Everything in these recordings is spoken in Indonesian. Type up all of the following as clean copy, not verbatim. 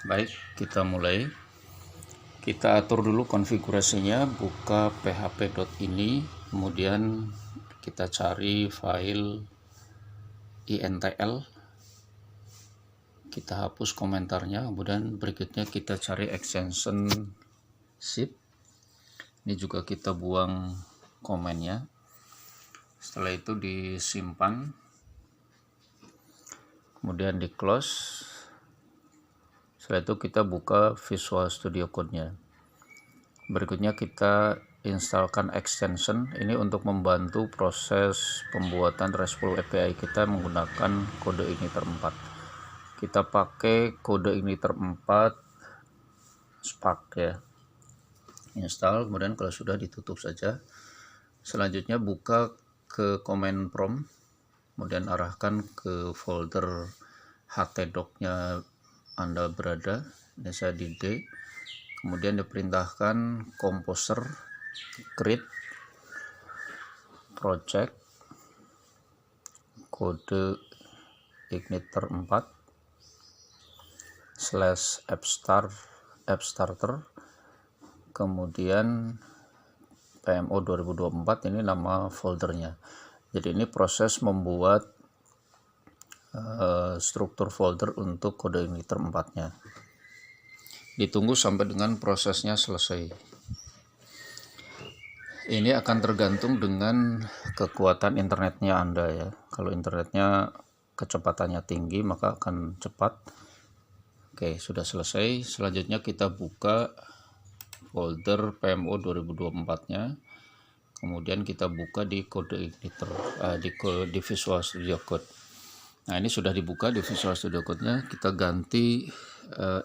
Baik, kita mulai. Kita atur dulu konfigurasinya, buka php.ini, kemudian kita cari file intl, kita hapus komentarnya, kemudian berikutnya kita cari extension zip. Ini juga kita buang komennya. Setelah itu disimpan, kemudian di close. Setelah itu kita buka Visual Studio Code-nya. Berikutnya kita instalkan extension ini untuk membantu proses pembuatan RESTful API kita menggunakan kode igniter 4. Kita pakai kode igniter 4 Spark ya. Install, kemudian kalau sudah ditutup saja. Selanjutnya buka ke command prompt, kemudian arahkan ke folder htdoc-nya Anda berada. Ini saya di D. Kemudian diperintahkan composer create project kode igniter 4 /appstarter, kemudian PMO 2024 ini nama foldernya. Jadi ini proses membuat struktur folder untuk kode igniter 4-nya. Ditunggu sampai dengan prosesnya selesai. Ini akan tergantung dengan kekuatan internetnya Anda ya. Kalau internetnya kecepatannya tinggi maka akan cepat. Oke, sudah selesai. Selanjutnya kita buka folder PMO 2024-nya. Kemudian kita buka di kode igniter di Visual Studio Code. Nah, ini sudah dibuka di Visual Studio Code-nya. Kita ganti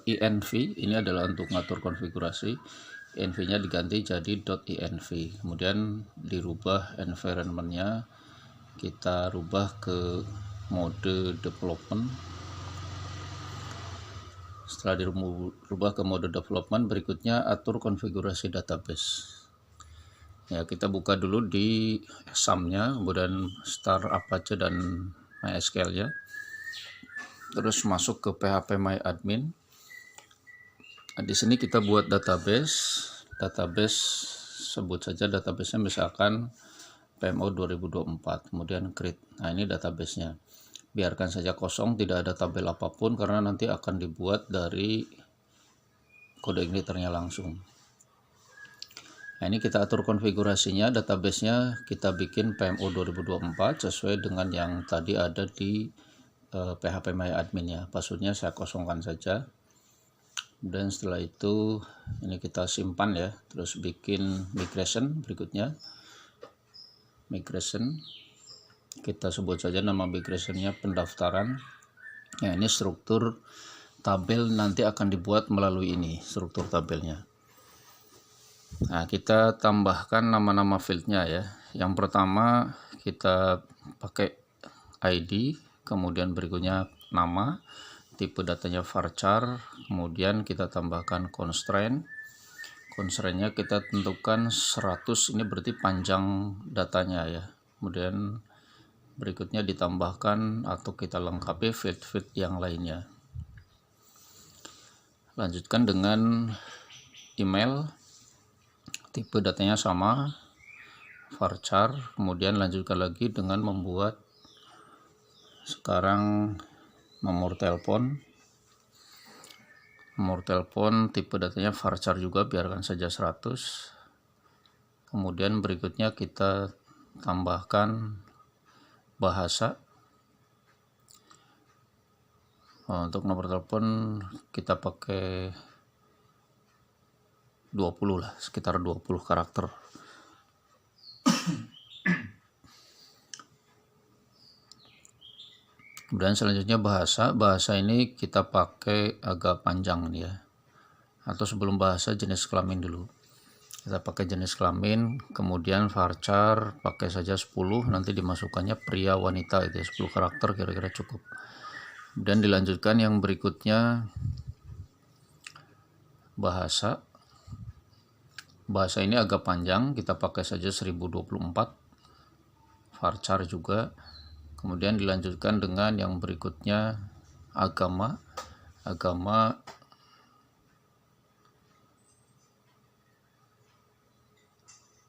env, ini adalah untuk ngatur konfigurasi. Env-nya diganti jadi .env. Kemudian dirubah environment-nya, kita rubah ke mode development. Setelah dirubah ke mode development, berikutnya atur konfigurasi database. Ya, kita buka dulu di SAM-nya, kemudian start Apache dan MySQL ya. Terus masuk ke phpMyAdmin. Nah, di sini kita buat database sebut saja database-nya misalkan PMO 2024, kemudian create. Nah, ini database-nya. Biarkan saja kosong, tidak ada tabel apapun karena nanti akan dibuat dari kode igniternya langsung. Nah, ini kita atur konfigurasinya, database-nya kita bikin PMO 2024 sesuai dengan yang tadi ada di phpMyAdmin-nya. Passwordnya saya kosongkan saja. Dan setelah itu ini kita simpan ya, terus bikin migration. Berikutnya migration, kita sebut saja nama migration-nya pendaftaran. Ya, ini struktur tabel nanti akan dibuat melalui ini struktur tabelnya. Nah, kita tambahkan nama-nama fieldnya ya. Yang pertama kita pakai ID, kemudian berikutnya nama, tipe datanya varchar, kemudian kita tambahkan constraint. Constraint-nya kita tentukan 100, ini berarti panjang datanya ya. Kemudian berikutnya ditambahkan atau kita lengkapi field-field yang lainnya. Lanjutkan dengan email, tipe datanya sama, varchar, kemudian lanjutkan lagi dengan membuat sekarang nomor telepon, tipe datanya varchar juga, biarkan saja 100. Kemudian berikutnya kita tambahkan bahasa. Untuk nomor telepon kita pakai 20 lah, sekitar 20 karakter. Kemudian selanjutnya bahasa ini kita pakai agak panjang nih ya, atau sebelum bahasa jenis kelamin dulu. Kita pakai jenis kelamin, kemudian varchar pakai saja 10, nanti dimasukkannya pria wanita itu ya, 10 karakter kira-kira cukup. Dan dilanjutkan yang berikutnya bahasa ini agak panjang, kita pakai saja 1024, varchar juga. Kemudian dilanjutkan dengan yang berikutnya agama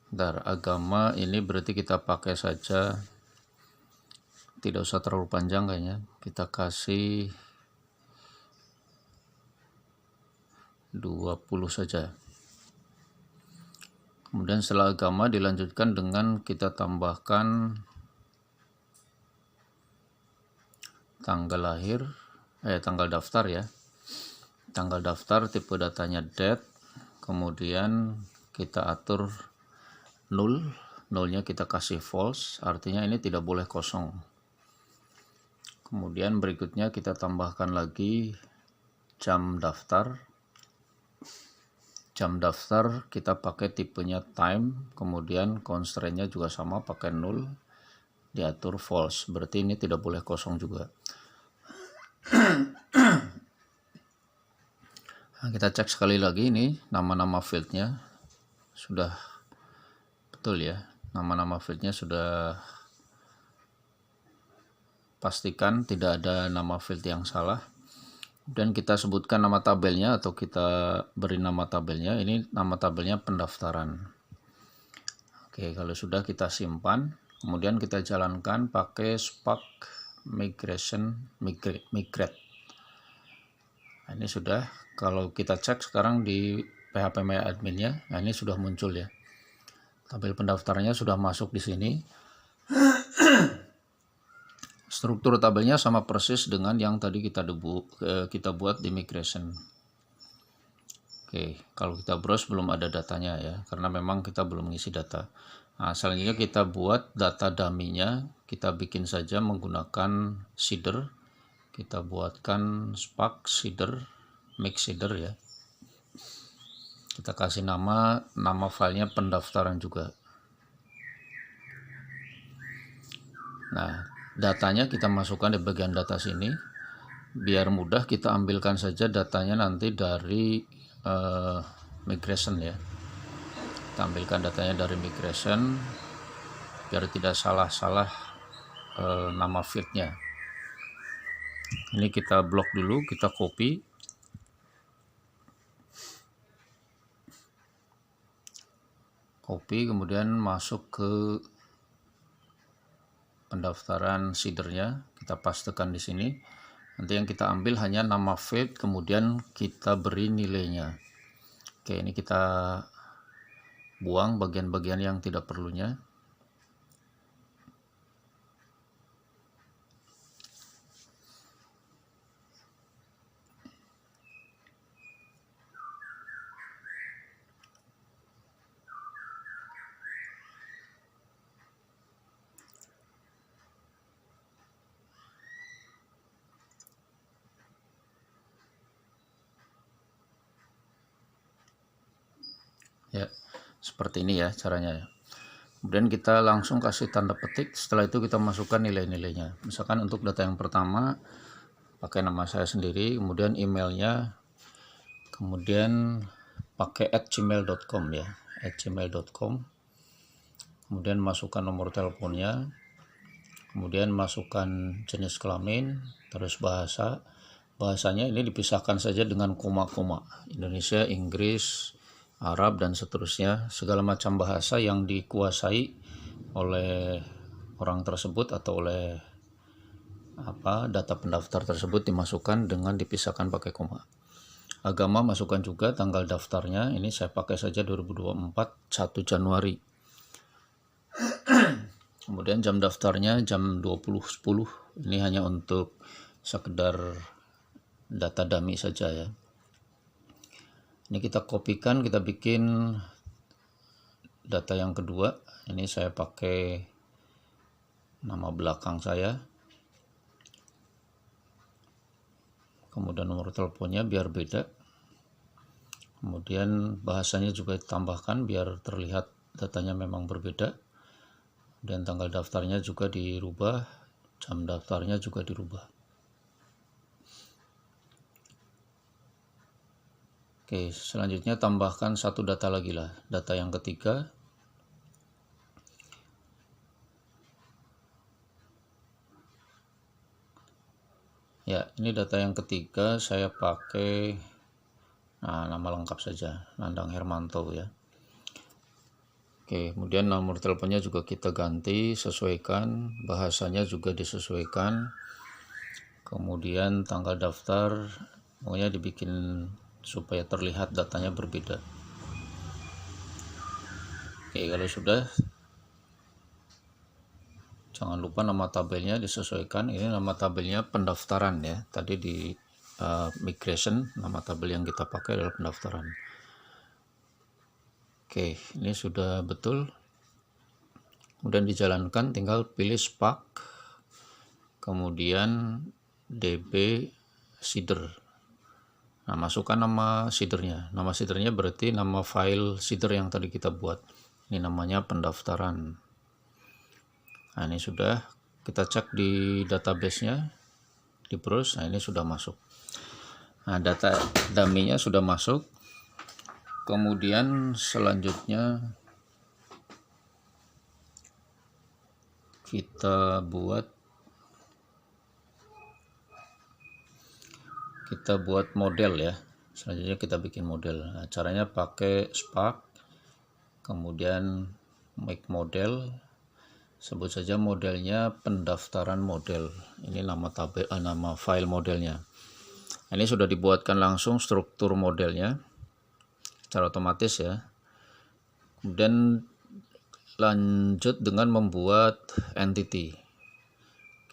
Bentar, agama ini berarti kita pakai saja, tidak usah terlalu panjang kayaknya, kita kasih 20 saja. Kemudian setelah agama dilanjutkan dengan kita tambahkan tanggal lahir, tanggal daftar ya. Tanggal daftar, tipe datanya date, kemudian kita atur nolnya kita kasih false, artinya ini tidak boleh kosong. Kemudian berikutnya kita tambahkan lagi jam daftar. Jam daftar kita pakai tipenya time, kemudian constraint-nya juga sama, pakai null, diatur false, berarti ini tidak boleh kosong juga. Nah, kita cek sekali lagi, ini nama-nama fieldnya sudah betul ya, nama-nama fieldnya sudah, pastikan tidak ada nama field yang salah. Dan kita sebutkan nama tabelnya atau kita beri nama tabelnya, ini nama tabelnya pendaftaran. Oke, kalau sudah kita simpan, kemudian kita jalankan pakai Spark migrate. Nah, ini sudah, kalau kita cek sekarang di PHP My Admin-nya, nah ini sudah muncul ya. Tabel pendaftarannya sudah masuk di sini. Struktur tabelnya sama persis dengan yang tadi kita buat di migration. Oke, kalau kita browse belum ada datanya ya, karena memang kita belum mengisi data. Nah, selanjutnya kita buat data dummy-nya, kita bikin saja menggunakan seeder. Kita buatkan Spark seeder, mix seeder ya. Kita kasih nama filenya pendaftaran juga. Nah, datanya kita masukkan di bagian data sini. Biar mudah kita ambilkan saja datanya nanti dari migration ya. Kita ambilkan datanya dari migration biar tidak salah-salah nama fieldnya. Ini kita blok dulu, kita copy. Kemudian masuk ke pendaftaran seedernya, kita pastekan di sini. Nanti yang kita ambil hanya nama field, kemudian kita beri nilainya. Oke, ini kita buang bagian-bagian yang tidak perlunya. Ya, seperti ini ya caranya. Kemudian kita langsung kasih tanda petik, setelah itu kita masukkan nilai-nilainya. Misalkan untuk data yang pertama pakai nama saya sendiri, kemudian emailnya, kemudian pakai @gmail.com ya, @gmail.com. Kemudian masukkan nomor teleponnya, kemudian masukkan jenis kelamin, terus bahasanya ini dipisahkan saja dengan koma-koma, Indonesia, Inggris, Arab, dan seterusnya. Segala macam bahasa yang dikuasai oleh orang tersebut atau oleh data pendaftar tersebut dimasukkan dengan dipisahkan pakai koma. Agama masukkan juga, tanggal daftarnya ini saya pakai saja 2024 1 Januari. Kemudian jam daftarnya jam 20.10, ini hanya untuk sekedar data dummy saja ya. Ini kita kopikan, kita bikin data yang kedua. Ini saya pakai nama belakang saya, kemudian nomor teleponnya biar beda, kemudian bahasanya juga ditambahkan biar terlihat datanya memang berbeda, dan tanggal daftarnya juga dirubah, jam daftarnya juga dirubah. Oke, selanjutnya tambahkan satu data lagi lah, data yang ketiga. Ya, ini data yang ketiga saya pakai nama lengkap saja, Nandang Hermanto ya. Oke, kemudian nomor teleponnya juga kita ganti, sesuaikan, bahasanya juga disesuaikan. Kemudian tanggal daftar, pokoknya dibikin supaya terlihat datanya berbeda. Oke, kalau sudah, jangan lupa nama tabelnya disesuaikan. Ini nama tabelnya pendaftaran ya. Tadi di migration, nama tabel yang kita pakai adalah pendaftaran. Oke, ini sudah betul. Kemudian dijalankan, tinggal pilih Spark, kemudian DB seeder. Nah, masukkan nama seedernya. Nama seedernya berarti nama file seeder yang tadi kita buat. Ini namanya pendaftaran. Nah, ini sudah kita cek di database-nya, di browse. Nah, ini sudah masuk. Nah, data dummy-nya sudah masuk. Kemudian selanjutnya kita buat model ya. Selanjutnya kita bikin model. Nah, caranya pakai Spark, kemudian make model, sebut saja modelnya pendaftaran model. Ini nama tabel, nama file modelnya. Ini sudah dibuatkan langsung struktur modelnya secara otomatis ya. Kemudian lanjut dengan membuat entity.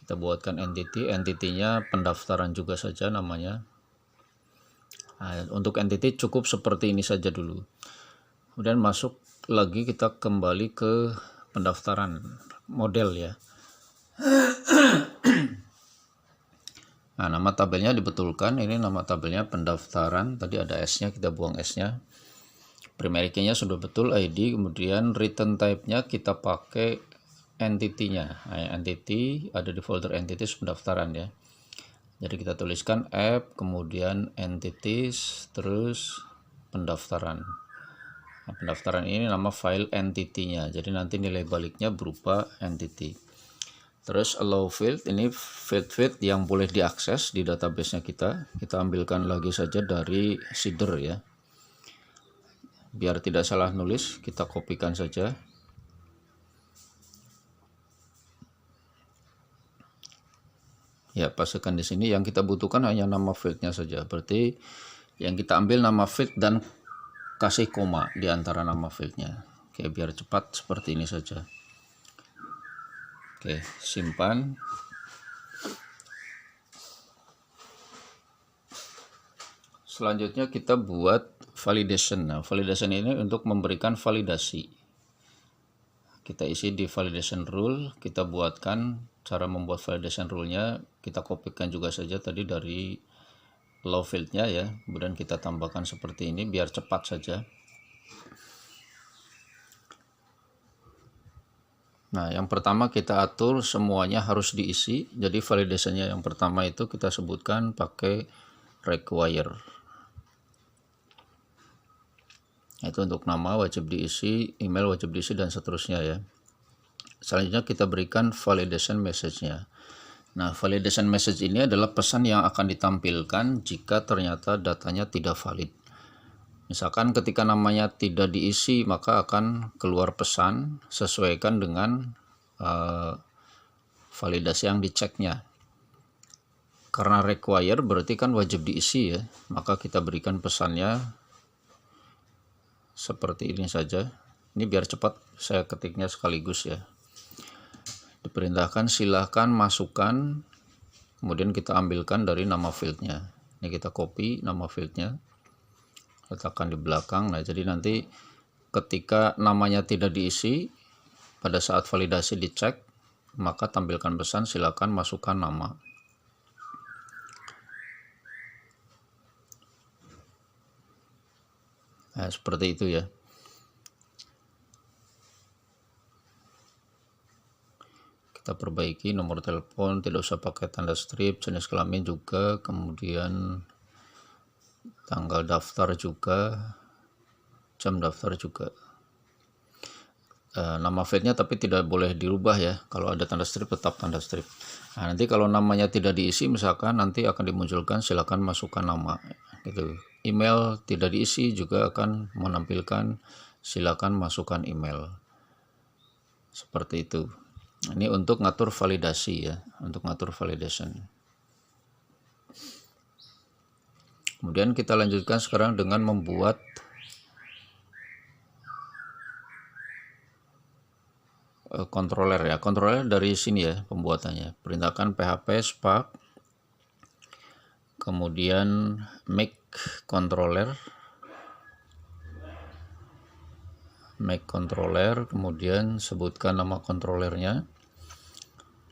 Kita buatkan entity-nya pendaftaran juga saja namanya. Nah, untuk entity cukup seperti ini saja dulu. Kemudian masuk lagi, kita kembali ke pendaftaran model ya. Nah, nama tabelnya dibetulkan. Ini nama tabelnya pendaftaran. Tadi ada S-nya, kita buang S-nya. Primary key-nya sudah betul, ID, kemudian return type-nya kita pakai entity-nya. Nah, entity ada di folder entities pendaftaran ya. Jadi kita tuliskan app, kemudian entities, terus pendaftaran. Nah, pendaftaran ini nama file entity-nya. Jadi nanti nilai baliknya berupa entity. Terus allow field, ini field yang boleh diakses di database-nya kita. Kita ambilkan lagi saja dari seeder ya. Biar tidak salah nulis, kita kopikan saja. Ya, pastikan di sini. Yang kita butuhkan hanya nama fieldnya saja. Berarti yang kita ambil nama field dan kasih koma di antara nama fieldnya. Oke, biar cepat seperti ini saja. Oke, simpan. Selanjutnya kita buat validation. Nah, validation ini untuk memberikan validasi. Kita isi di validation rule, kita buatkan cara membuat validation rule-nya, kita kopikan juga saja tadi dari allow field-nya ya. Kemudian kita tambahkan seperti ini biar cepat saja. Nah, yang pertama kita atur semuanya harus diisi. Jadi validation-nya yang pertama itu kita sebutkan pakai require. Itu untuk nama wajib diisi, email wajib diisi, dan seterusnya ya. Selanjutnya kita berikan validation message-nya. Nah, validation message ini adalah pesan yang akan ditampilkan jika ternyata datanya tidak valid. Misalkan ketika namanya tidak diisi, maka akan keluar pesan sesuaikan dengan validasi yang diceknya. Karena require berarti kan wajib diisi ya, maka kita berikan pesannya seperti ini saja. Ini biar cepat saya ketiknya sekaligus ya. Diperintahkan silahkan masukkan, kemudian kita ambilkan dari nama fieldnya. Ini kita copy nama fieldnya, letakkan di belakang. Nah, jadi nanti ketika namanya tidak diisi, pada saat validasi dicek, maka tampilkan pesan silahkan masukkan nama. Nah, seperti itu ya. Kita perbaiki nomor telepon, tidak usah pakai tanda strip, jenis kelamin juga, kemudian tanggal daftar juga, jam daftar juga. Nama fieldnya tapi tidak boleh dirubah ya. Kalau ada tanda strip tetap tanda strip. Nah, nanti kalau namanya tidak diisi, misalkan nanti akan dimunculkan silakan masukkan nama gitu. Email tidak diisi juga akan menampilkan silakan masukkan email. seperti itu. Ini untuk ngatur validasi ya, untuk ngatur validation. Kemudian kita lanjutkan sekarang dengan membuat controller ya. Controller dari sini ya pembuatannya. Perintahkan php spark, kemudian make controller, kemudian sebutkan nama kontrolernya,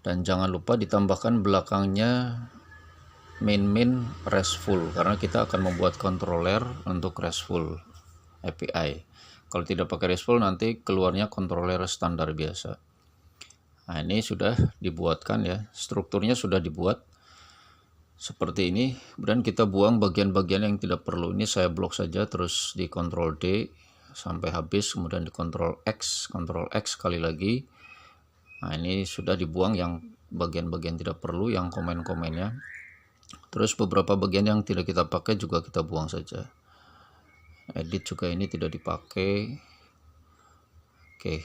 dan jangan lupa ditambahkan belakangnya main RESTful, karena kita akan membuat controller untuk RESTful API. Kalau tidak pakai RESTful nanti keluarnya controller standar biasa. Nah, ini sudah dibuatkan ya, strukturnya sudah dibuat seperti ini. Kemudian kita buang bagian-bagian yang tidak perlu. Ini saya blok saja, terus di Ctrl D sampai habis, kemudian di Ctrl X sekali lagi. Nah, ini sudah dibuang yang bagian-bagian tidak perlu, yang komen-komennya. Terus beberapa bagian yang tidak kita pakai juga kita buang saja. Edit juga ini tidak dipakai. Oke.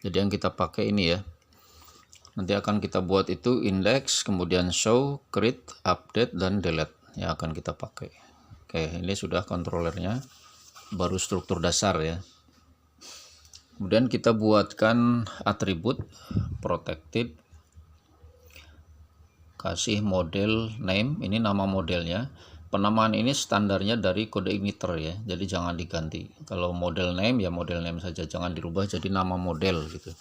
Jadi yang kita pakai ini ya. Nanti akan kita buat itu index, kemudian show, create, update, dan delete yang akan kita pakai. Oke, ini sudah kontrolernya. Baru struktur dasar ya. Kemudian kita buatkan atribut protected, kasih model name, ini nama modelnya. Penamaan ini standarnya dari kode igniter ya, jadi jangan diganti. Kalau model name ya model name saja, jangan dirubah jadi nama model gitu.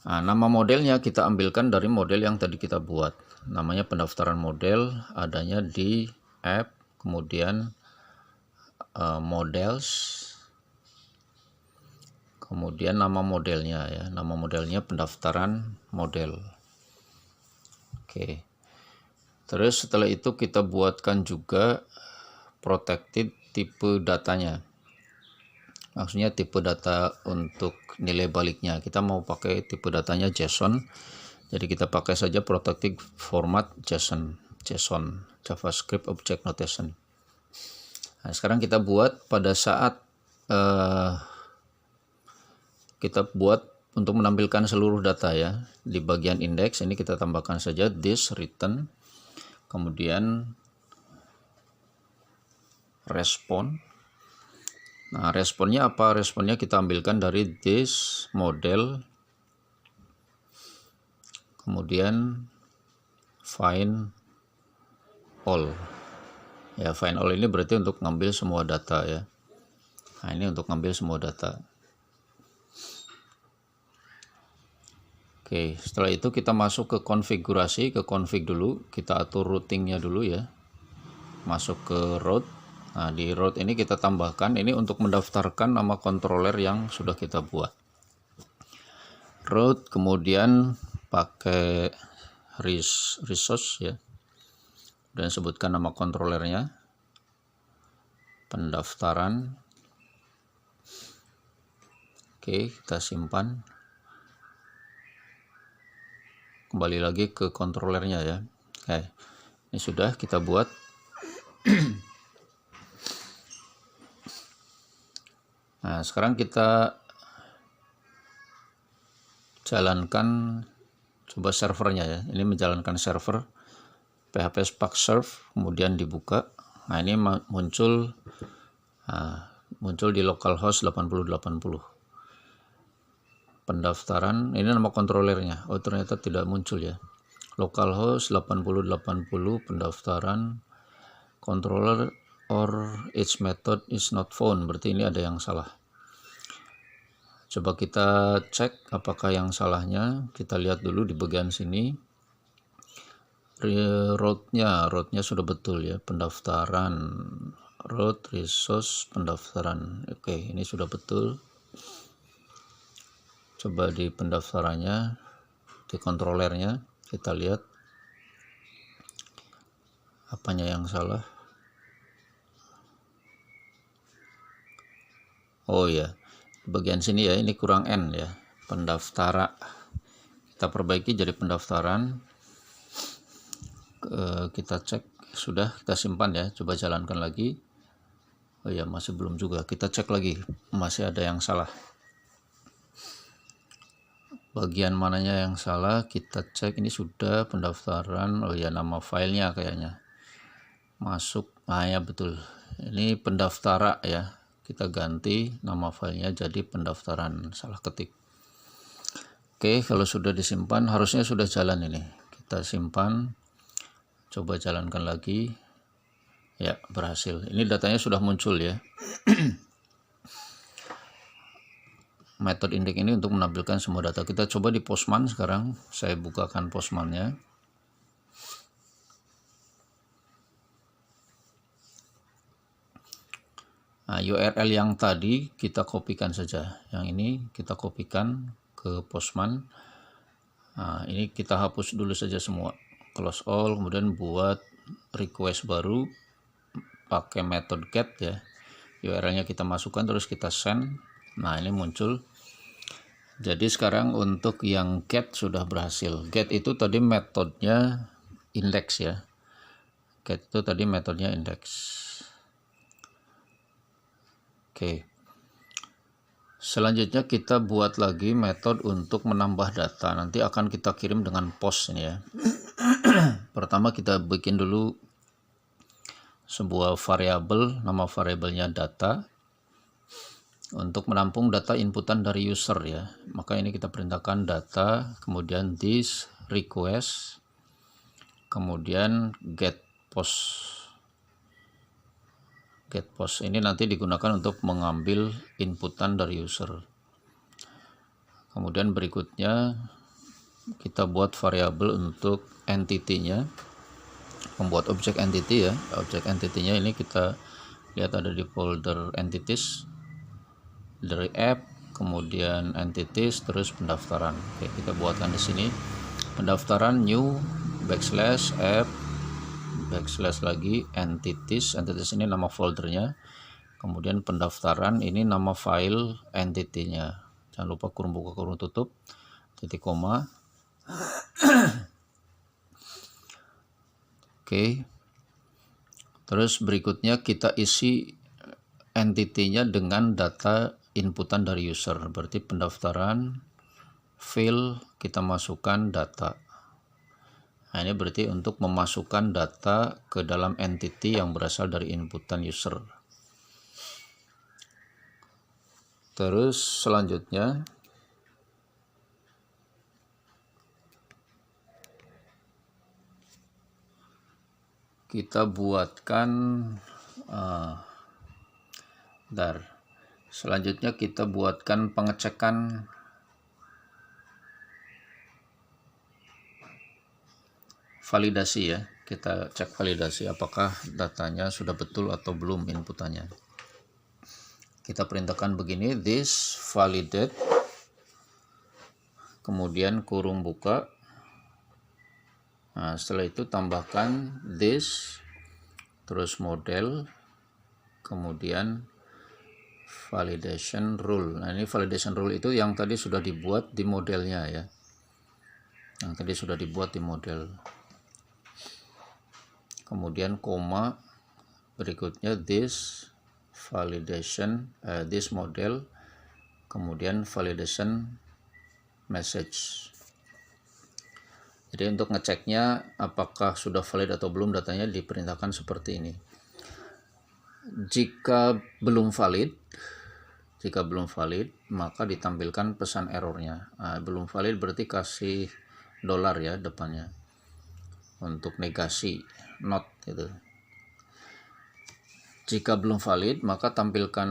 Nah, nama modelnya kita ambilkan dari model yang tadi kita buat, namanya pendaftaran model, adanya di app, kemudian models, kemudian nama modelnya ya, nama modelnya pendaftaran model. Oke, terus setelah itu kita buatkan juga protected tipe datanya, maksudnya tipe data untuk nilai baliknya. Kita mau pakai tipe datanya JSON, jadi kita pakai saja protected format JSON JavaScript Object Notation. Nah, sekarang kita buat pada saat kita buat untuk menampilkan seluruh data ya. Di bagian index ini kita tambahkan saja this return, kemudian respon. Nah, responnya apa? Responnya kita ambilkan dari this model, kemudian find all. Ya, find all ini berarti untuk ngambil semua data ya. Nah, ini untuk ngambil semua data. Oke, setelah itu kita masuk ke konfigurasi, ke config dulu. Kita atur routingnya dulu ya. Masuk ke route. Nah, di route ini kita tambahkan, ini untuk mendaftarkan nama controller yang sudah kita buat. Route, kemudian pakai resource ya. Dan sebutkan nama kontrolernya, pendaftaran. Oke, kita simpan. Kembali lagi ke kontrolernya ya. Oke, ini sudah kita buat. Nah, sekarang kita jalankan coba servernya ya. Ini menjalankan server PHP Spark Serve, kemudian dibuka. Nah, ini muncul di localhost 8080. Pendaftaran, ini nama kontrolernya. Oh, ternyata tidak muncul ya. Localhost 8080 pendaftaran controller or its method is not found. Berarti ini ada yang salah. Coba kita cek apakah yang salahnya. Kita lihat dulu di bagian sini. Route-nya sudah betul ya, pendaftaran route resource pendaftaran. Oke, ini sudah betul. Coba di pendaftarannya, di kontrolernya kita lihat apanya yang salah. Oh ya, di bagian sini ya, ini kurang N ya, pendaftaran. Kita perbaiki jadi pendaftaran. Kita cek, sudah kita simpan ya, coba jalankan lagi. Oh ya, masih belum juga, kita cek lagi, masih ada yang salah. bagian mananya yang salah. Kita cek, ini sudah pendaftaran. Oh ya, nama filenya kayaknya masuk. Nah ya betul, ini pendaftara ya, kita ganti nama filenya jadi pendaftaran, salah ketik. Oke, kalau sudah disimpan harusnya sudah jalan. Ini kita simpan, coba jalankan lagi. Ya, berhasil. Ini datanya sudah muncul ya. Metode index ini untuk menampilkan semua data. Kita coba di Postman sekarang. Saya bukakan Postman-nya. Nah, URL yang tadi kita kopikan saja. Yang ini kita kopikan ke Postman. Nah, ini kita hapus dulu saja semua. Close all, kemudian buat request baru pakai metode get ya. URL-nya kita masukkan, terus kita send. Nah, ini muncul. Jadi sekarang untuk yang get sudah berhasil. Get itu tadi metodenya index ya. Get itu tadi metodenya index. Oke. Selanjutnya kita buat lagi metode untuk menambah data. Nanti akan kita kirim dengan post ini ya. Pertama kita bikin dulu sebuah variabel, nama variabelnya data, untuk menampung data inputan dari user ya. Maka ini kita perintahkan data, kemudian this request, kemudian get post. Get post ini nanti digunakan untuk mengambil inputan dari user. Kemudian berikutnya kita buat variabel untuk entity-nya, membuat objek entity ya. Objek entity-nya ini kita lihat ada di folder entities, dari app, kemudian entities, terus pendaftaran. Oke, kita buatkan di sini pendaftaran new backslash app backslash lagi entities. Entities ini nama foldernya, kemudian pendaftaran ini nama file entity-nya. Jangan lupa kurung buka kurung tutup, titik koma. Oke, terus berikutnya kita isi entity-nya dengan data inputan dari user. Berarti pendaftaran, fill, kita masukkan data. Nah, ini berarti untuk memasukkan data ke dalam entity yang berasal dari inputan user. Terus selanjutnya kita buatkan selanjutnya kita buatkan pengecekan validasi ya. Kita cek validasi apakah datanya sudah betul atau belum inputannya. Kita perintahkan begini, this validate, kemudian kurung buka. Nah, setelah itu tambahkan this, terus model, kemudian validation rule. Nah, ini validation rule itu yang tadi sudah dibuat di modelnya ya. Yang tadi sudah dibuat di model. Kemudian koma, berikutnya this validation, this model, kemudian validation message. Jadi untuk ngeceknya apakah sudah valid atau belum datanya diperintahkan seperti ini. Jika belum valid maka ditampilkan pesan errornya. Nah, belum valid berarti kasih dolar ya depannya untuk negasi, not gitu. Jika belum valid maka tampilkan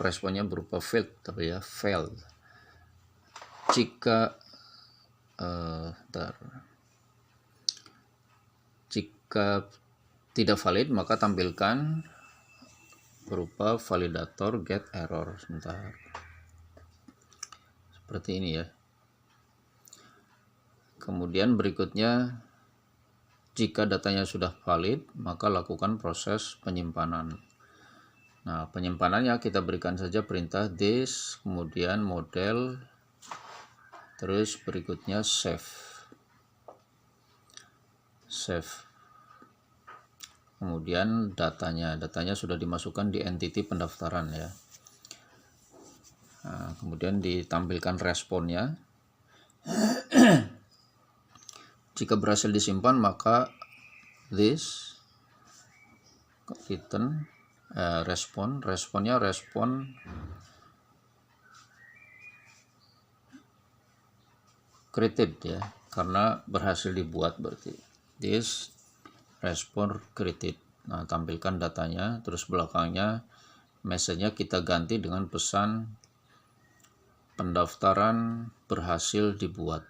responnya berupa failed tapi ya, failed. Jika tidak valid maka tampilkan berupa validator get error. Sebentar, seperti ini ya. Kemudian berikutnya, jika datanya sudah valid maka lakukan proses penyimpanan. Nah, penyimpanannya kita berikan saja perintah this, kemudian model, terus berikutnya save. Kemudian datanya sudah dimasukkan di entity pendaftaran ya. Nah, kemudian ditampilkan responnya. Jika berhasil disimpan, maka this return responnya respon created ya, karena berhasil dibuat, berarti this respon created. Nah, tampilkan datanya, terus belakangnya message-nya kita ganti dengan pesan pendaftaran berhasil dibuat.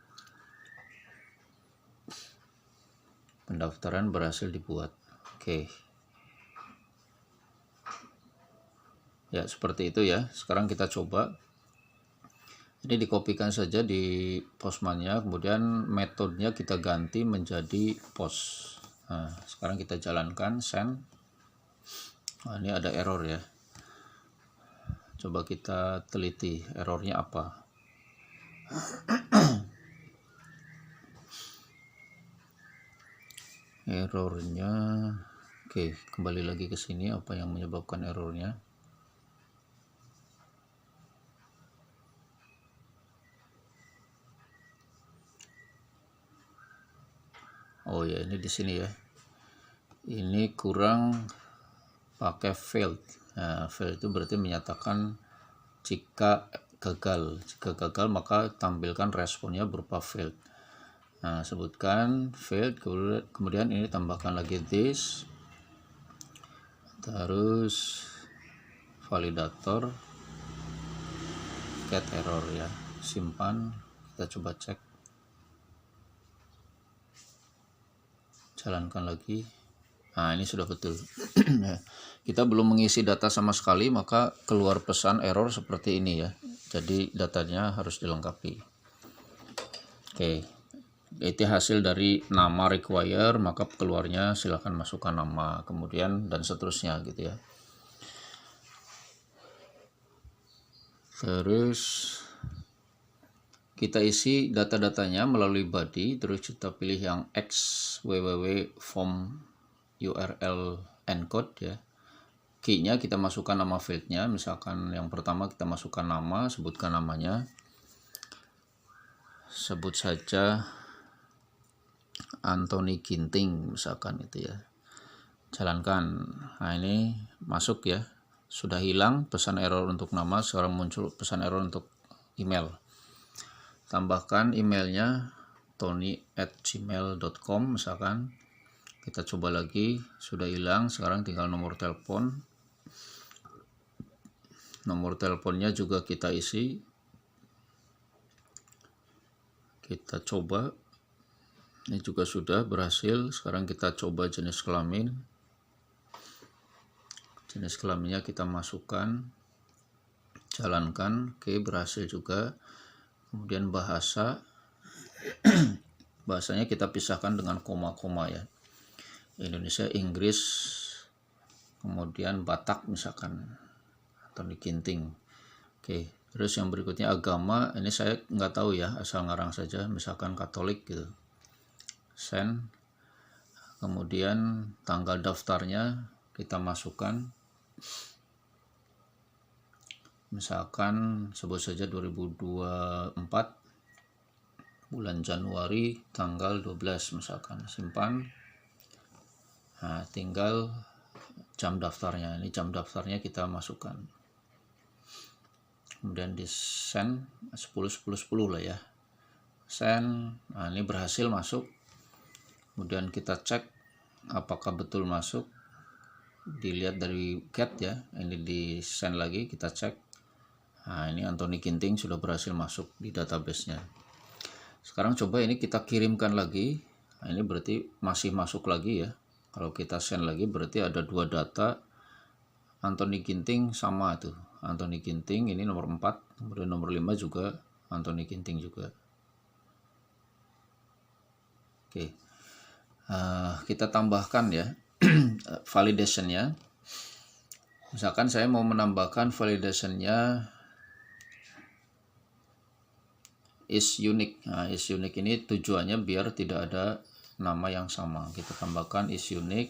Pendaftaran berhasil dibuat. Oke. Ya, seperti itu ya. Sekarang kita coba. Ini dikopikan saja di Postman-nya, kemudian metodenya kita ganti menjadi post. Nah, sekarang kita jalankan send. Nah, ini ada error ya. Coba kita teliti errornya apa. Errornya, oke, kembali lagi ke sini, apa yang menyebabkan errornya. Oh ya, ini di sini ya. Ini kurang pakai failed. Nah, failed itu berarti menyatakan jika gagal. Jika gagal maka tampilkan responnya berupa failed. Nah, sebutkan failed, kemudian ini tambahkan lagi this, terus validator get error ya. Simpan, kita coba cek, jalankan lagi. Nah, ini sudah betul. Kita belum mengisi data sama sekali, maka keluar pesan error seperti ini ya. Jadi datanya harus dilengkapi. Oke, itu hasil dari nama require, maka keluarnya silahkan masukkan nama, kemudian dan seterusnya gitu ya. Terus kita isi data-datanya melalui body, terus kita pilih yang X www form URL encode ya. Key-nya kita masukkan nama fieldnya, misalkan yang pertama kita masukkan nama, sebutkan namanya, sebut saja Anthony Ginting misalkan itu ya. Jalankan. Nah, ini masuk ya, sudah hilang pesan error untuk nama, sekarang muncul pesan error untuk email. Tambahkan emailnya tony@gmail.com misalkan. Kita coba lagi, sudah hilang, sekarang tinggal nomor telepon. Nomor teleponnya juga kita isi. Kita coba. Ini juga sudah berhasil. Sekarang kita coba jenis kelamin. Jenis kelaminnya kita masukkan. Jalankan. Oke, berhasil juga. Kemudian bahasa. Bahasanya kita pisahkan dengan koma-koma ya. Indonesia, Inggris, kemudian Batak misalkan. Tony Ginting. Oke, terus yang berikutnya agama, ini saya nggak tahu ya, asal ngarang saja, misalkan Katolik gitu. Send. Kemudian tanggal daftarnya kita masukkan, misalkan sebut saja 2024 bulan Januari tanggal 12 misalkan. Simpan. Nah, tinggal jam daftarnya, ini jam daftarnya kita masukkan, kemudian di send 10 lah ya, send. Nah, ini berhasil masuk, kemudian kita cek apakah betul masuk, dilihat dari get ya, ini di send lagi, kita cek. Nah, ini Anthony Ginting sudah berhasil masuk di database-nya. Sekarang coba ini kita kirimkan lagi. Nah, ini berarti masih masuk lagi ya. Kalau kita send lagi berarti ada dua data. Anthony Ginting sama tuh. Anthony Ginting ini nomor 4, kemudian nomor 5 juga Anthony Ginting juga. Oke. Kita tambahkan ya validation-nya. Misalkan saya mau menambahkan validation-nya is unique. Nah, is unique ini tujuannya biar tidak ada nama yang sama. Kita tambahkan is unique.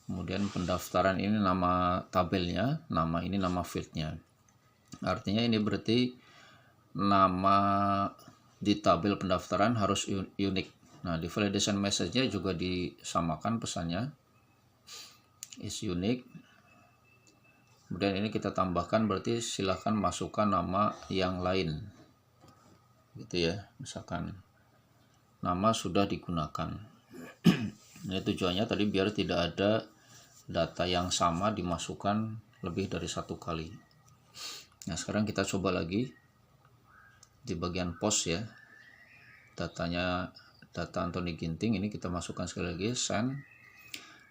Kemudian pendaftaran ini nama tabelnya, nama ini nama fieldnya. Artinya ini berarti nama di tabel pendaftaran harus unik. Nah, di validation message-nya juga disamakan pesannya, is unique. Kemudian ini kita tambahkan, berarti silahkan masukkan nama yang lain gitu ya, misalkan nama sudah digunakan. Ini tujuannya tadi biar tidak ada data yang sama dimasukkan lebih dari satu kali. Nah, sekarang kita coba lagi di bagian post ya, data Anthony Ginting ini kita masukkan sekali lagi, send.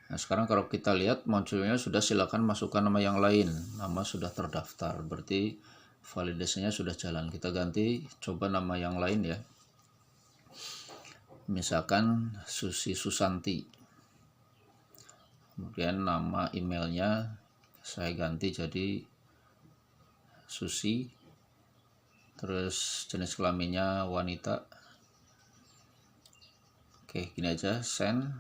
Nah, sekarang kalau kita lihat munculnya sudah, silakan masukkan nama yang lain, nama sudah terdaftar, berarti validasinya sudah jalan. Kita ganti, coba nama yang lain ya, misalkan Susi Susanti, kemudian nama emailnya saya ganti jadi Susi, terus jenis kelaminnya wanita. Oke, gini aja, send.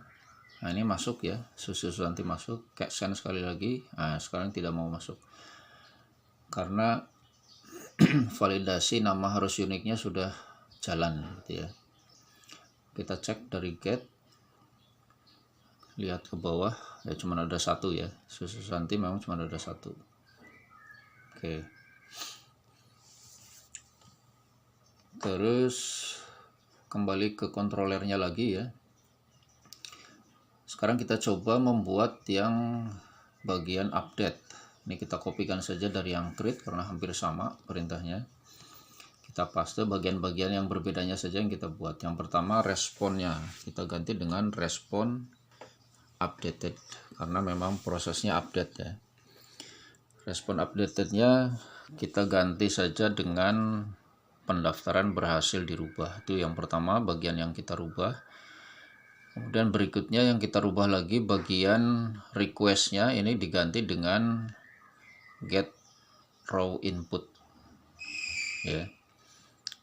Nah, ini masuk ya, Susi Susanti masuk, kayak send sekali lagi. Nah, sekarang tidak mau masuk karena validasi nama harus uniknya sudah jalan gitu ya. Kita cek dari get, lihat ke bawah ya, cuma ada satu ya, Susi Susanti memang cuma ada satu. Oke, terus kembali ke kontrolernya lagi ya. Sekarang kita coba membuat yang bagian update. Ini kita kopikan saja dari yang create karena hampir sama perintahnya. Kita paste bagian-bagian yang berbedanya saja yang kita buat. Yang pertama responnya, kita ganti dengan respon updated karena memang prosesnya update ya. Respon updatednya kita ganti saja dengan pendaftaran berhasil dirubah. Itu yang pertama, bagian yang kita rubah. Kemudian berikutnya yang kita rubah lagi bagian requestnya, ini diganti dengan get raw input ya.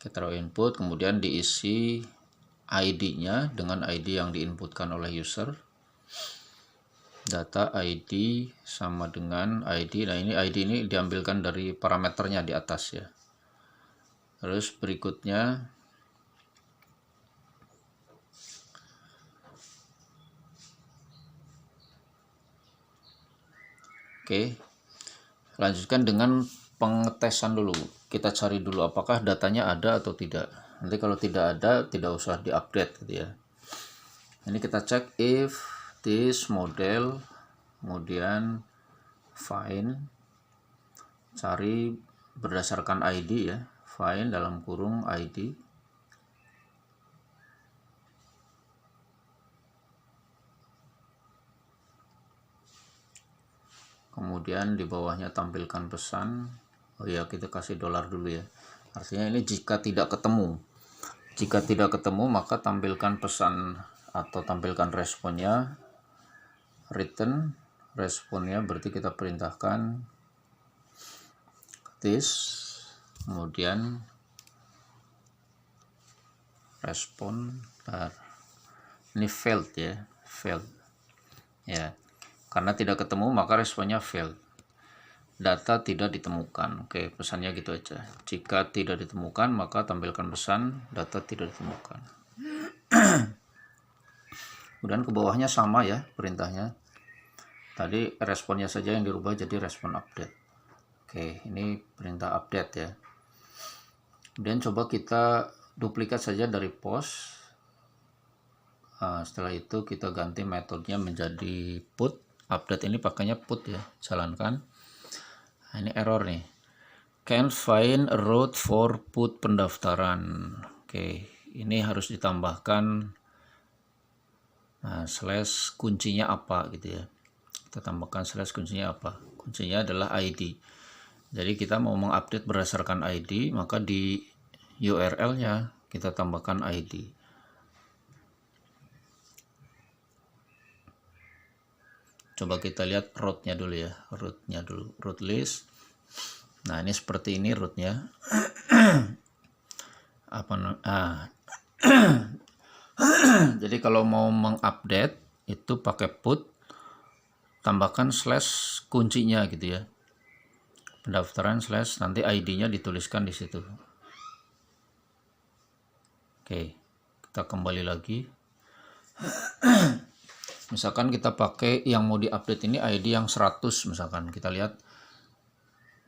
Get raw input, kemudian diisi ID-nya dengan ID yang diinputkan oleh user. Data ID sama dengan ID. Nah, ini ID ini diambilkan dari parameternya di atas ya. Terus berikutnya oke, lanjutkan dengan pengetesan dulu. Kita cari dulu apakah datanya ada atau tidak. Nanti kalau tidak ada, tidak usah diupdate gitu ya. Ini kita cek if this model, kemudian find, cari berdasarkan ID ya, find dalam kurung ID. Kemudian di bawahnya tampilkan pesan. Oh ya, kita kasih dolar dulu ya. Artinya ini jika tidak ketemu. Jika tidak ketemu maka tampilkan pesan atau tampilkan responnya. Return responnya berarti kita perintahkan this, kemudian respon. Ini failed ya, failed ya. Karena tidak ketemu maka responnya failed. Data tidak ditemukan. Oke, pesannya gitu aja. Jika tidak ditemukan maka tampilkan pesan data tidak ditemukan. Kemudian ke bawahnya sama ya perintahnya. Tadi responnya saja yang dirubah jadi respon update. Oke, ini perintah update ya. Kemudian coba kita duplikat saja dari post. Setelah itu kita ganti metodenya menjadi put. Update ini pakainya put ya, jalankan. Nah, ini error nih, can't find a route for put pendaftaran. Oke, ini harus ditambahkan slash kuncinya apa gitu ya. Kita tambahkan slash kuncinya apa, kuncinya adalah ID. Jadi kita mau mengupdate berdasarkan ID, maka di URL nya kita tambahkan ID. Coba kita lihat route-nya dulu ya, route-nya dulu, route list. Nah, ini seperti ini route-nya. Jadi kalau mau mengupdate itu pakai put, tambahkan slash kuncinya gitu ya. pendaftaran slash nanti ID-nya dituliskan di situ. Oke, kita kembali lagi. Misalkan kita pakai yang mau diupdate ini ID yang 100 misalkan, kita lihat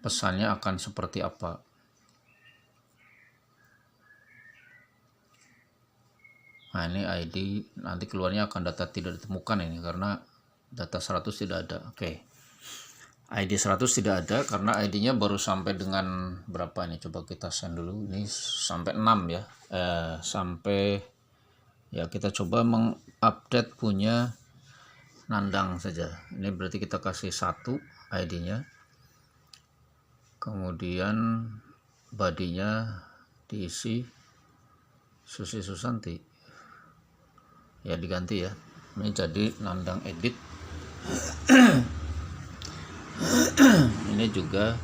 pesannya akan seperti apa. Nah, ini ID nanti keluarnya akan data tidak ditemukan ini karena data 100 tidak ada. Oke. ID 100 tidak ada karena ID-nya baru sampai dengan berapa nih? Coba kita send dulu. Ini sampai 6 ya. Sampai ya, kita coba mengupdate punya Nandang saja. Ini berarti kita kasih 1 ID-nya. Kemudian body-nya diisi Susi Susanti. Ya, diganti ya. Ini jadi Nandang edit. Ini juga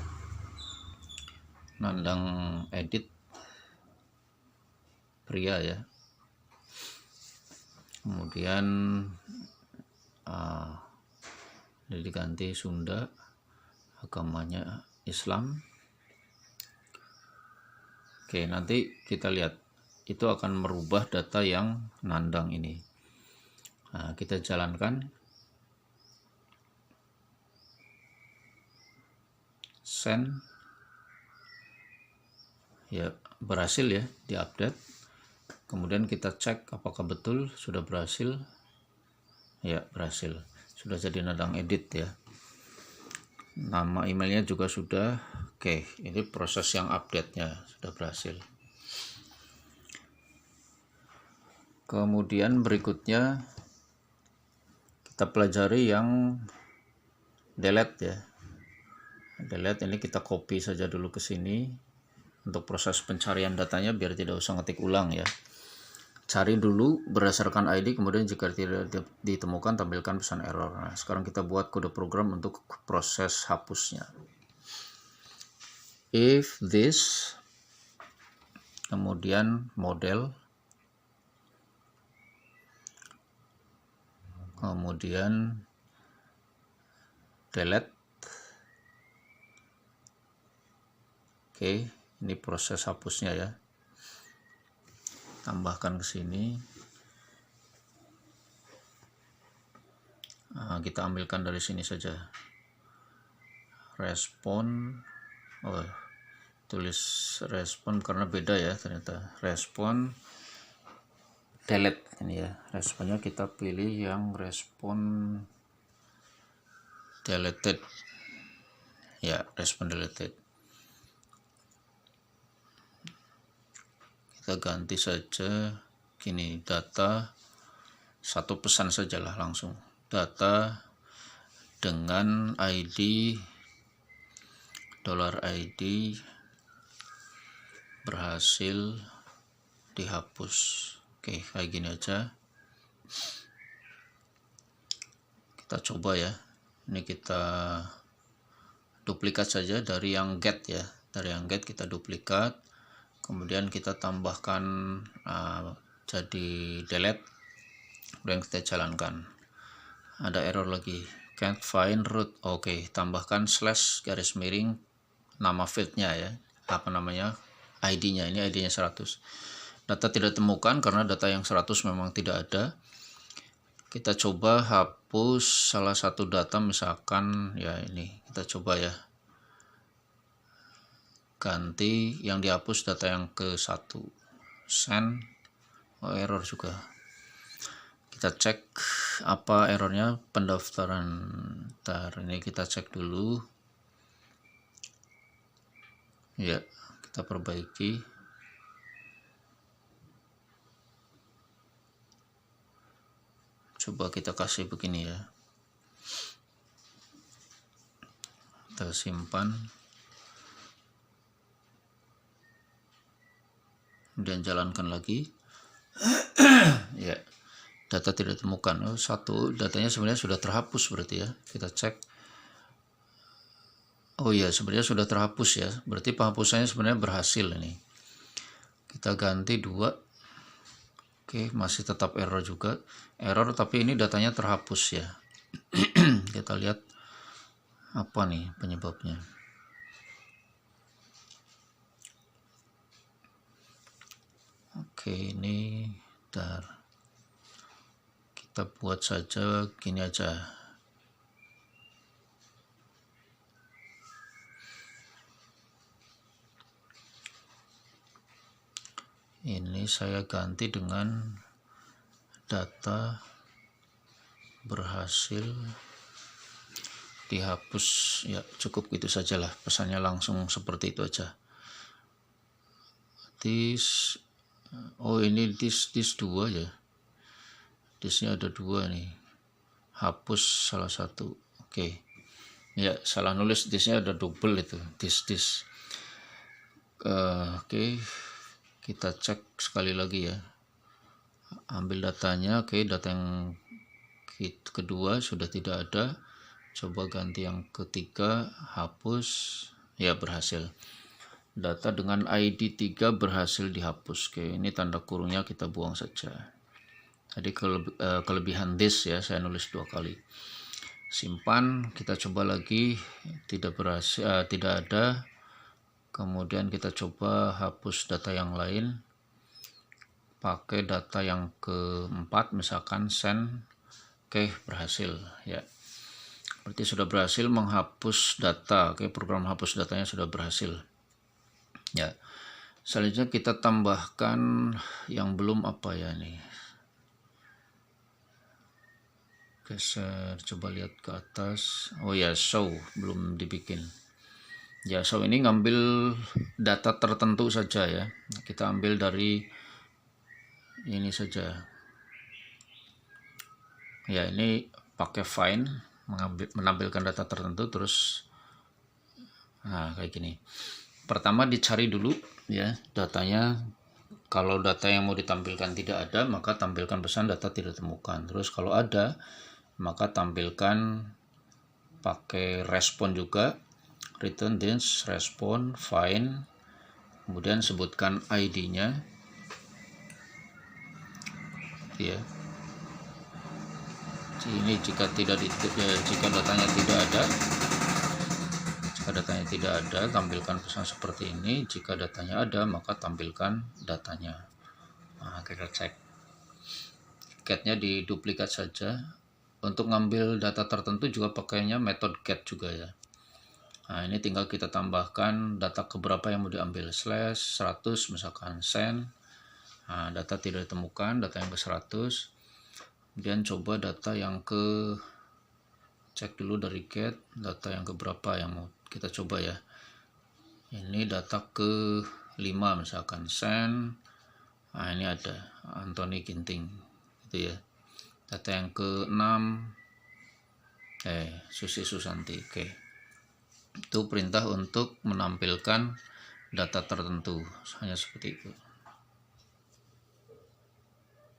Nandang edit pria ya. Kemudian ini diganti Sunda, agamanya Islam. Oke, nanti kita lihat itu akan merubah data yang Nandang ini. Nah, kita jalankan. Send. Ya, berhasil ya diupdate. Kemudian kita cek apakah betul sudah berhasil. Ya, berhasil. Sudah jadi Nandang edit ya. Nama emailnya juga sudah. Oke, ini proses yang update-nya sudah berhasil. Kemudian berikutnya kita pelajari yang delete ya. Delete ini kita copy saja dulu ke sini untuk proses pencarian datanya biar tidak usah ngetik ulang ya. Cari dulu berdasarkan ID, kemudian jika tidak ditemukan tampilkan pesan error. Nah, sekarang kita buat kode program untuk proses hapusnya. If this, kemudian model, kemudian delete. Oke, ini proses hapusnya ya. Tambahkan ke sini. Nah, kita ambilkan dari sini saja. Respon. Oh, tulis respon karena beda ya ternyata. Respon delete ini ya. Responnya kita pilih yang respon deleted. Ya, respon deleted. Kita ganti saja gini, data satu pesan sajalah langsung. Data dengan ID $ID berhasil dihapus. Oke, kayak gini aja. Kita coba ya. Ini kita duplikat saja dari yang get ya. Dari yang get kita duplikat. Kemudian kita tambahkan jadi delete. Kemudian kita jalankan. Ada error lagi. Can't find root. Oke, tambahkan slash garis miring nama fieldnya ya. Apa namanya? ID-nya. Ini ID-nya 100. Data tidak temukan karena data yang 100 memang tidak ada. Kita coba hapus salah satu data, misalkan ya ini. Kita coba ya. Ganti yang dihapus data yang ke-1. Send. Oh, error juga. Kita cek apa errornya, pendaftaran. Ntar ini kita cek dulu. Ya, kita perbaiki. Coba kita kasih begini ya. Kita simpan. Kemudian jalankan lagi. Ya, data tidak ditemukan. Oh, satu datanya sebenarnya sudah terhapus berarti ya. Kita cek. Oh iya, sebenarnya sudah terhapus ya. Berarti penghapusannya sebenarnya berhasil ini. Kita ganti 2. Oke, masih tetap error juga. Error tapi ini datanya terhapus ya. Kita lihat apa nih penyebabnya. Oke, ini kita buat saja gini aja. Ini saya ganti dengan data berhasil dihapus. Ya, cukup gitu sajalah, pesannya langsung seperti itu aja. Ini disk 2 ya. Disknya ada 2 nih. Hapus salah satu. Oke. Ya, salah nulis, disknya ada double itu, disk. Oke. Kita cek sekali lagi ya. Ambil datanya. Oke, data yang kedua sudah tidak ada. Coba ganti yang ketiga, hapus. Ya, berhasil. Data dengan ID 3 berhasil dihapus. Oke, ini tanda kurungnya kita buang saja. Tadi kelebihan disk ya, saya nulis 2 kali. Simpan, kita coba lagi, tidak berhasil, tidak ada. Kemudian kita coba hapus data yang lain, pakai data yang keempat, misalkan send. Oke, berhasil ya. Berarti sudah berhasil menghapus data. Oke, program hapus datanya sudah berhasil ya. Selanjutnya kita tambahkan yang belum apa ya nih. Geser, coba lihat ke atas. Oh ya, show belum dibikin. Ya, show ini ngambil data tertentu saja ya. Kita ambil dari ini saja. Ya, ini pakai find, menampilkan data tertentu, terus kayak gini. Pertama dicari dulu ya datanya. Kalau data yang mau ditampilkan tidak ada, maka tampilkan pesan data tidak ditemukan. Terus kalau ada, maka tampilkan pakai respon juga, return this respon find, kemudian sebutkan ID-nya ya. Ini jika datanya tidak ada, tampilkan pesan seperti ini. Jika datanya ada, maka tampilkan datanya. Nah, kita cek. Get-nya diduplikat saja. Untuk ngambil data tertentu juga pakainya metode get juga ya. Nah, ini tinggal kita tambahkan data keberapa yang mau diambil, slash 100 misalkan send. Nah, data tidak ditemukan, data yang ke 100. Kemudian coba data yang ke, cek dulu dari get, data yang ke berapa yang mau kita coba ya. Ini data ke 5 misalkan send. Nah, ini ada Anthony Ginting gitu ya. Data yang ke 6 Susi Susanti. Oke. Itu perintah untuk menampilkan data tertentu, hanya seperti itu.